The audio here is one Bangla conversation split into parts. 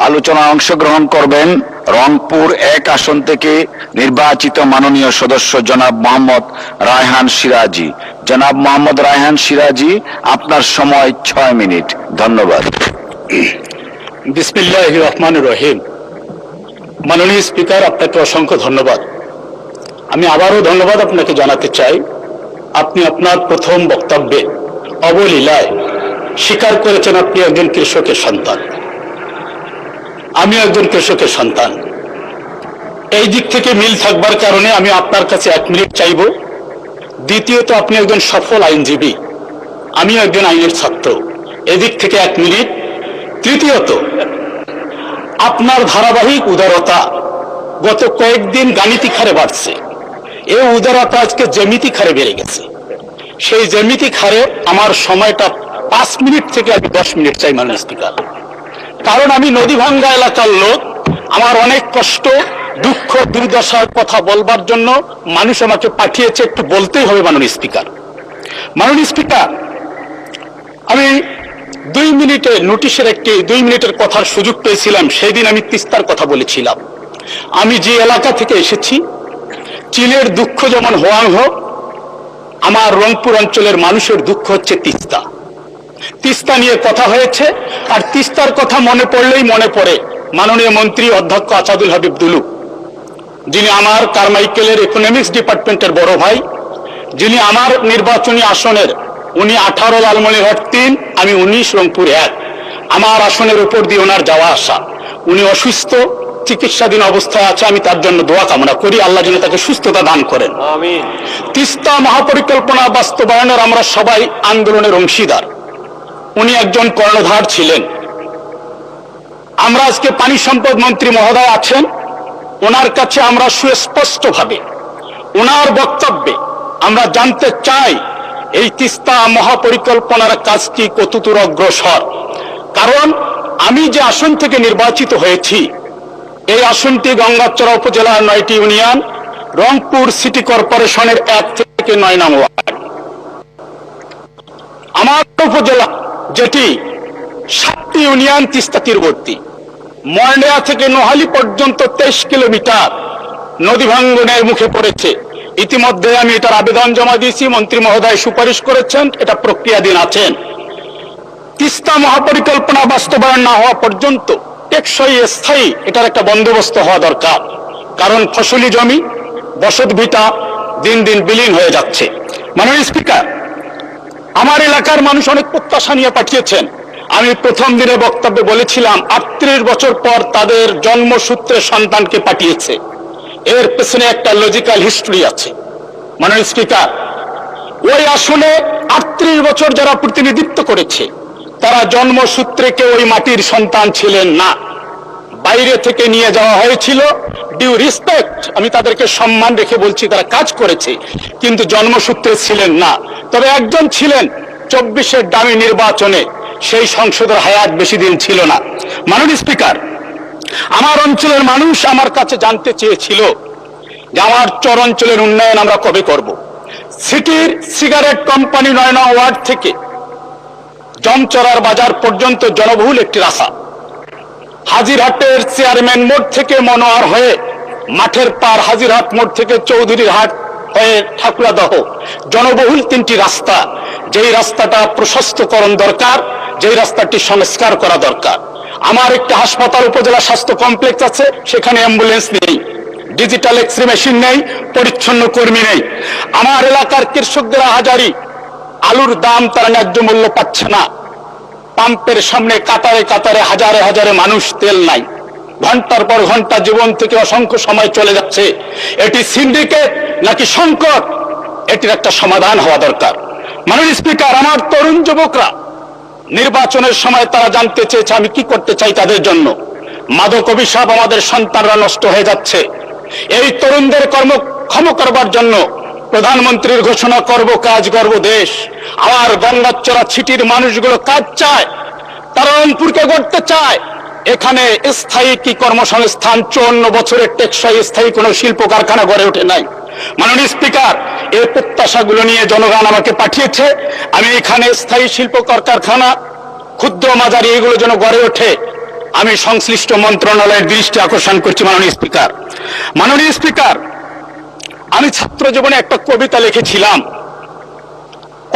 আলোচনায় অংশগ্রহণ করবেন রংপুর 1 আসন থেকে নির্বাচিত মাননীয় সদস্য জনাব মোহাম্মদ রায়হান সিরাজি। জনাব মোহাম্মদ রায়হান সিরাজি, আপনার সময় 6 মিনিট। ধন্যবাদ। বিসমিল্লাহির রহমানির রহিম। মাননীয় স্পিকার, আপনাকে অসংখ্য ধন্যবাদ। আমি আবারও ধন্যবাদ আপনাকে জানাতে চাই, আপনি আপনার প্রথম বক্তব্যে অবলীলায় স্বীকার করেছেন আপনি একজন কৃষকের সন্তান, আমি একজন কৃষকের সন্তান। এই দিক থেকে মিল থাকবার কারণে আমি আপনার কাছে 1 মিনিট চাইব। দ্বিতীয়ত, আপনি একজন সফল আইনজীবী, আমি একজন আইনের ছাত্র, এদিক থেকে 1 মিনিট। তৃতীয়ত, আপনার ধারাবাহিক উদারতা গত কয়েকদিন গাণিতিক হারে বাড়ছে, এই উদারতা আজকে জ্যামিতিক হারে বেড়ে গেছে। সেই জ্যামিতিক হারে আমার সময়টা 5 মিনিট থেকে আমি 10 মিনিট চাই মাননীয় স্পিকার। কারণ আমি নদীভাঙ্গা এলাকার লোক, আমার অনেক কষ্ট, দুঃখ, দুর্দশার কথা বলবার জন্য মানুষ আমাকে পাঠিয়েছে, একটু বলতেই হবে মাননীয় স্পিকার। মাননীয় স্পিকার, আমি 2 মিনিটে নোটিশের 2 মিনিটের কথার সুযোগ পেয়েছিলাম, সেই দিন আমি তিস্তার কথা বলেছিলাম। আমি যে এলাকা থেকে এসেছি, চীনের দুঃখ যেমন হোয়াংহো, আমার রংপুর অঞ্চলের মানুষের দুঃখ হচ্ছে তিস্তা। তিস্তা নিয়ে কথা হয়েছে, আর তিস্তার কথা মনে পড়লেই মনে পড়ে মাননীয় মন্ত্রী অধ্যক্ষ আসাদুল হাবিব দুলু, যিনি আমার কারমাইকেলের ইকোনমিক্স ডিপার্টমেন্টের বড় ভাই, যিনি আমার নির্বাচনী আসনের, উনি 18 লালমনিরহাট 3, আমি 19 রংপুর 1। আমার আসনের উপর দিয়ে ওনার যাওয়া আসা। উনি অসুস্থ, চিকিৎসাধীন অবস্থায় আছে, আমি তার জন্য দোয়া কামনা করি, আল্লাহ যেন তাকে সুস্থতা দান করেন। আমিন। তিস্তা মহাপরিকল্পনা বাস্তবায়নের আমরা সবাই আন্দোলনের অংশীদার। উনি একজন কর্ণধার ছিলেন। আমরা আজকে পানি সম্পদ মন্ত্রী মহোদয় আছেন, ওনার কাছে আমরা সুস্পষ্টভাবে ওনার বক্তব্যে আমরা জানতে চাই এই তিস্তা মহাপরিকল্পনার কাজটি কতদূর অগ্রসর। কারণ আমি যে আসন থেকে নির্বাচিত হয়েছি, এই আসনটি গঙ্গাচড়া উপজেলার 9টি ইউনিয়ন, রংপুর সিটি কর্পোরেশনের 1 থেকে 9 নং ওয়ার্ড। আমার উপজেলা, যেটি 7টি ইউনিয়ন তিস্তা তীরবর্তী, ময়না থেকে নোহালী পর্যন্ত 23 কিলোমিটার নদী ভাঙ্গনের মুখে পড়েছে। ইতিমধ্যে আমি এটার আবেদন জমা দিয়েছি, মন্ত্রী মহোদয় সুপারিশ করেছেন, এটা প্রক্রিয়াধীন আছেন। তিস্তা মহাপরিকল্পনা বাস্তবায়ন না হওয়া পর্যন্ত টেকসই স্থায়ী এটার একটা বন্দোবস্ত হওয়া দরকার। কারণ ফসলি জমি, বসত ভিটা দিন দিন বিলীন হয়ে যাচ্ছে। মাননীয় স্পিকার, আমার এলাকার মানুষ অনেক প্রত্যাশা নিয়ে পাঠিয়েছেন। আমি প্রথম দিনে বক্তব্যে বলেছিলাম 38 বছর পর তাদের জন্মসূত্রে সন্তানকে পাঠিয়েছে। এর পেছনে একটা লজিক্যাল হিস্ট্রি আছে। মাননীয় স্পিকার, ওই আসনে 38 বছর যারা প্রতিনিধিত্ব করেছে, তারা জন্মসূত্রে কেউ ওই মাটির সন্তান ছিলেন না, বাইরে থেকে নিয়ে যাওয়া হয়েছিল। ডিউ রেসপেক্ট, আমি তাদেরকে সম্মান রেখে বলছি, তারা কাজ করেছে, কিন্তু জন্মসূত্রে ছিলেন না। তবে একজন ছিলেন 24-এর ডামি নির্বাচনে, সেই সংসদের হায়াত বেশি দিন ছিল না। মাননীয় স্পিকার, আমার অঞ্চলের মানুষ আমার কাছে জানতে চেয়েছিল যে আমার চর অঞ্চলের উন্নয়ন আমরা কবে করব। সিটির সিগারেট কোম্পানি 9 নং ওয়ার্ড থেকে জমচরার বাজার পর্যন্ত জনবহুল একটি রাস্তা, হাজিরহাটের চেয়ারম্যান মোড় থেকে মনোয়ার হয়ে মাঠের পার, হাজিরহাট মোড় থেকে চৌধুরীর হাট হয়ে ঠাকুরাদহ, জনবহুল 3টি রাস্তা। যেই রাস্তাটা প্রশস্তকরণ দরকার, যেই রাস্তাটি সংস্কার করা দরকার। আমার একটি হাসপাতাল, উপজেলা স্বাস্থ্য কমপ্লেক্স আছে, সেখানে অ্যাম্বুলেন্স নেই, ডিজিটাল এক্সরে মেশিন নেই, পরিচ্ছন্ন কর্মী নেই। আমার এলাকার কৃষকদের হাজারি আলুর দাম তারা ন্যায্য মূল্য পাচ্ছে না। পাম্পের সামনে কাতারে কাতারে হাজারে হাজারে মানুষ, তেল নাই। ঘন্টার পর ঘন্টা জীবন থেকে অসংখ্য সময় চলে যাচ্ছে। এটি সিন্ডিকেট নাকি সংকট, এটির একটা সমাধান হওয়া দরকার। মাননীয় স্পিকার, আমার তরুণ যুবকরা নির্বাচনের সময় তারা জানতে চেয়েছে আমি কি করতে চাই তাদের জন্য। মাদক অভিশাপ, আমাদের সন্তানরা নষ্ট হয়ে যাচ্ছে। এই তরুণদের কর্মক্ষম করবার জন্য প্রধানমন্ত্রীর ঘোষণা করব কাজ করব দেশ। আমার গঙ্গাচড়া ছিটির মানুষগুলো কাজ চায়, তারা রংপুরকে গড়তে চায়। এখানে স্থায়ী কি কর্মসংস্থান, 54 বছরের টেকসই স্থায়ী কোনো শিল্প কারখানা গড়ে ওঠে নাই। মাননীয় স্পিকার, এই প্রত্যাশাগুলো নিয়ে জনগণ আমাকে পাঠিয়েছে। আমি এখানে স্থায়ী শিল্প কারখানা, ক্ষুদ্র মাঝারি, এগুলো যেন গড়ে ওঠে। আমি সংশ্লিষ্ট মন্ত্রণালয়ের দৃষ্টি আকর্ষণ করছি। মাননীয় স্পিকার, আমি ছাত্র জীবনে একটা কবিতা লিখেছিলাম,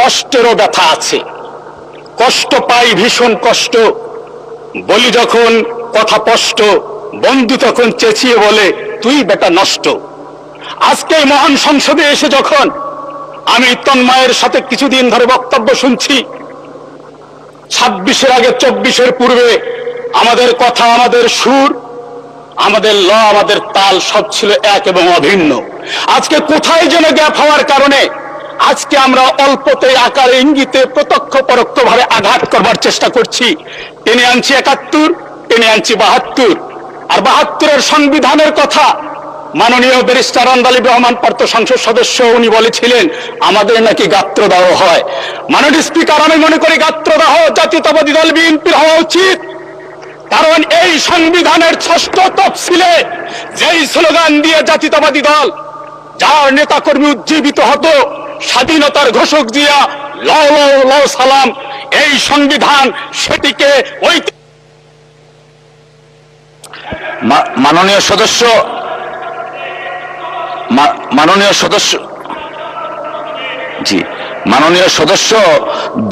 কষ্টেরও ব্যথা আছে, কষ্ট পাই ভীষণ কষ্ট, বলি যখন কথা স্পষ্ট, বন্ধু তখন চেঁচিয়ে বলে তুই বেটা নষ্ট। আজকে এই মহান সংসদে এসে যখন আমি তন্ময়ের সাথে কিছুদিন ধরে বক্তব্য শুনছি, 26-এর আগে 24-এর পূর্বে আমাদের কথা, আমাদের সুর, আমাদের ল, আমাদের তাল সব ছিল এক এবং অভিন্ন। আজকে কোথায় যেন গ্যাপ হওয়ার কারণে আজকে আমরা অল্পতে আকারে ইঙ্গিতে প্রত্যক্ষ পরোক্ষ ভাবে আঘাত করবার চেষ্টা করছি। টেনে আনছি 71, টেনে আনছি 72, আর 72-এর সংবিধানের কথা মাননীয় ব্যারিস্টার আন্দালিব রহমান পার্থ সংসদ সদস্য উনি বলেছিলেন আমাদের নাকি গাত্রদাহ হয়। মাননীয় স্পিকার, আমি মনে করি গাত্রদাহ জাতীয়তাবাদী দল বিএনপির হওয়া উচিত। কারণ এই সংবিধানের 6ষ্ঠ তফসিলে যেই স্লোগান দিয়ে জাতীয়তাবাদী দল, যার নেতাকর্মী উজ্জীবিত হতো স্বাধীনতার ঘোষক দিয়া লও লও লও সালাম, এই সংবিধান সেটিকে ওই মাননীয় সদস্য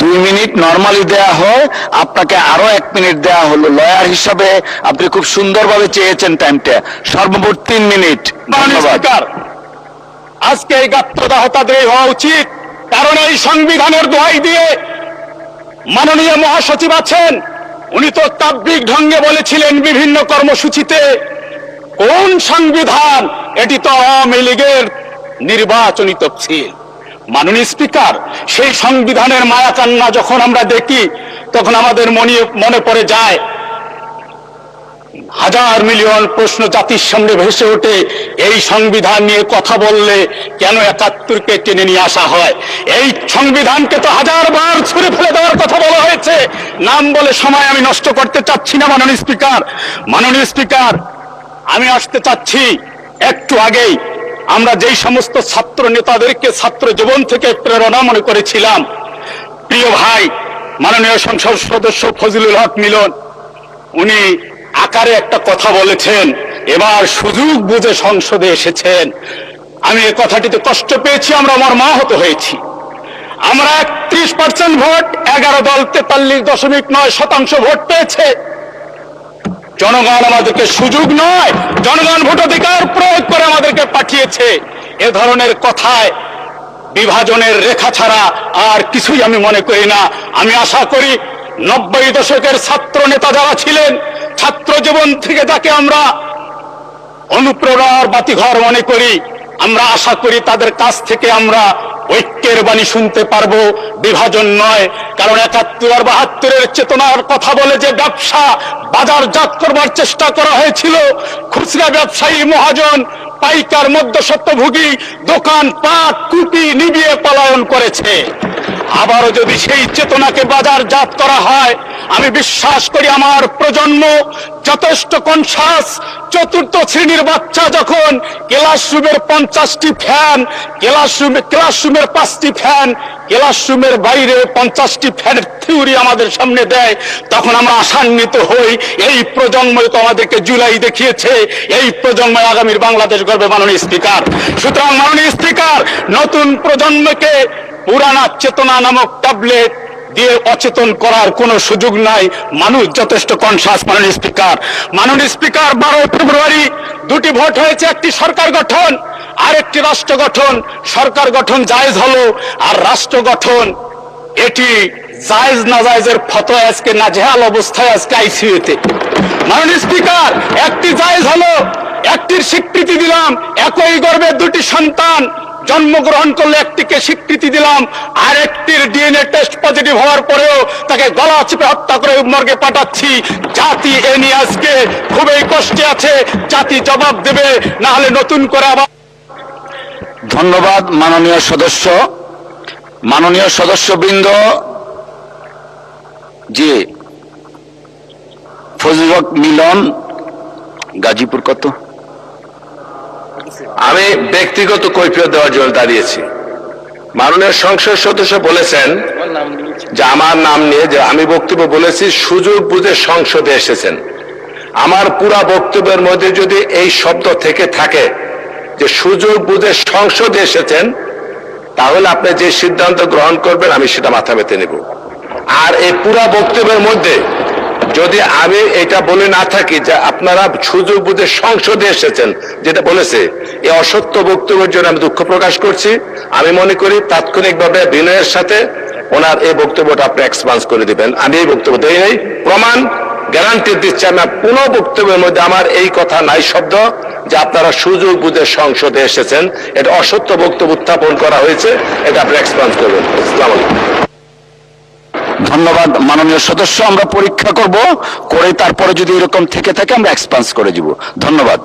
2 মিনিট নরমালি দেয়া হয়, আপনাকে আরো 1 মিনিট দেয়া হলো। লয়ার হিসাবে আপনি খুব সুন্দরভাবে চেয়েছেন টাইমটা, সর্বমোট 3 মিনিট। ধন্যবাদ। আজকে এই গাত্রদাহ তাদের হওয়া উচিত, কারণ এই সংবিধানের দোহাই দিয়ে মাননীয় মহাসচিব আছেন, উনি তো তাব্বিক ঢঙ্গে বলেছিলেন বিভিন্ন কর্মসূচিতে, কোন সংবিধান, এটি তো আওয়ামী লীগের নির্বাচনী তফসিল। মাননীয় স্পিকার, সেই সংবিধানের মায়া কান্না যখন আমরা দেখি তখন আমাদের মনে পড়ে যায় হাজার মিলিয়ন প্রশ্ন জাতির সামনে ভেসে ওঠে। এই সংবিধান নিয়ে কথা বললে কেন 71-কে টেনে নিয়ে আসা হয়? এই সংবিধানকে তো হাজারবার ছুঁড়ে ফেলে দেওয়ার কথা বলা হয়েছে। নাম বলে সময় আমি নষ্ট করতে চাচ্ছি না। মাননীয় স্পিকার, আমি আসতে চাচ্ছি একটু আগেই আমরা যেই সমস্ত ছাত্র নেতাদেরকে ছাত্র জীবন থেকে প্রেরণা মনে করেছিলাম, প্রিয় ভাই মাননীয় সংসদ সদস্য ফজলুল হক মিলন, উনি আকারে একটা কথা বলেছেন, এবার সুযোগ বুঝে সংসদে এসেছেন। আমি এই কথাটিতে কষ্ট পেয়েছি, আমরা মর্মাহত হয়েছি। আমরা 31% ভোট, 11 দল 43.9% ভোট পেয়েছে। জনগণ আমাদেরকে সুযোগ নয়, জনগণ ভোটাধিকার প্রয়োগ করে আমাদেরকে পাঠিয়েছে। এ ধরনের কথায় বিভাজনের রেখা ছাড়া আর কিছুই আমি মনে করি না। আমি আশা করি 90 দশকের ছাত্র নেতা যারা ছিলেন, ছাত্র জীবন থেকে যাকে আমরা অনুপ্রেরণার বাতিঘর মনে করি, আমরা আশা করি তাদের কাছ থেকে আমরা ঐক্যের বাণী শুনতে পারবো, বিভাজন নয়। কারণ 71 আর 72-এর চেতনার কথা বলে যে ব্যবসা বাজারজাত করবার চেষ্টা করা হয়েছিল, খুচরা ব্যবসায়ী মহাজন, পাইকার মধ্যস্বত্বভোগী দোকান পাট কুপি নিবিয়ে পলায়ন করেছে। আবারও যদি সেই চেতনাকে বাজারজাত করা হয়, আমি বিশ্বাস করি আমার প্রজন্ম যথেষ্ট কনসাস। 4র্থ শ্রেণীর বাচ্চা যখন ক্লাসরুমের 50টি ফ্যান, ক্লাসরুমের 5টি ফ্যান, ক্লাসরুমের বাইরে 50টি ফ্যানের থিওরি আমাদের সামনে দেয়, তখন আমরা আশান্বিত হই। এই প্রজন্মই তো আমাদেরকে জুলাই দেখিয়েছে, এই প্রজন্মই আগামীর বাংলাদেশ গড়বে। মাননীয় স্পিকার, সুতরাং মাননীয় স্পিকার, নতুন প্রজন্মকে পুরানা চেতনা নামক ট্যাবলেট দিয়ে অচেতন করার কোনো সুযোগ নাই। মানুষ যথেষ্ট কনসাস। মাননীয় স্পিকার, 12 ফেব্রুয়ারি 2টি ভোট হয়েছে, একটি সরকার গঠন আর একটি রাষ্ট্র গঠন। সরকার গঠন জায়েজ হলো, আর রাষ্ট্র গঠন এটি জায়েজ না জায়েজের ফতোয়া আজকে নাজেহাল অবস্থায় আজকে আইসিইউতে। মাননীয় স্পিকার, একটি জায়েজ হলো, একটির স্বীকৃতি দিলাম, একই গর্ভে 2টি সন্তান জন্মগ্রহণ করলে একটিকে স্বীকৃতি দিলাম, আর একটির ডিএনএ টেস্ট পজিটিভ হওয়ার পরেও তাকে গলা চিপে হত্যা করে মর্গে পাঠাচ্ছি। জাতি এ নিয়ে আজকে খুবই কষ্টে আছে, জাতি জবাব দেবে, না হলে নতুন করে আবার। ধন্যবাদ মাননীয় সদস্যবৃন্দ। জি, ফজলুল হক মিলন, গাজীপুর। কত? আমি ব্যক্তিগত কৈফিয়ত দেওয়ার জন্য দাঁড়িয়েছি। মাননীয় সংসদ সদস্য বলেছেন যে আমার নাম নিয়ে যে আমি বক্তব্য বলেছি সুযোগ বুঝে সংসদে এসেছেন। আমার পুরা বক্তব্যের মধ্যে যদি এই শব্দ থেকে থাকে যে সুযোগ বুঝে সংসদে এসেছেন, তাহলে আপনি যে সিদ্ধান্ত গ্রহণ করবেন আমি সেটা মাথা পেতে নেব। আর এই পুরা বক্তব্যের মধ্যে যদি আমি এটা বলে না থাকি যে আপনারা সুযোগ বুঝে সংসদে এসেছেন, যেটা বলেছে, এই অসত্য বক্তব্যের জন্য আমি দুঃখ প্রকাশ করছি। আমি মনে করি তাৎক্ষণিকভাবে বিনয়ের সাথে ওনার এই বক্তব্যটা আপনি এক্সপান্স করে দিবেন। আমি এই বক্তব্য দেই নাই, প্রমাণ গ্যারান্টি দিচ্ছি আমি পুরো বক্তব্যের মধ্যে আমার এই কথা নাই শব্দ যে আপনারা সুযোগ বুঝে সংসদে এসেছেন। এটা অসত্য বক্তব্য উত্থাপন করা হয়েছে, এটা আপনি এক্সপান্স করবেন। আসসালামু আলাইকুম। ধন্যবাদ মাননীয় সদস্য, আমরা পরীক্ষা করব, করে তারপরে যদি এরকম থেকে থাকে আমরা এক্সপান্স করে দিব। ধন্যবাদ।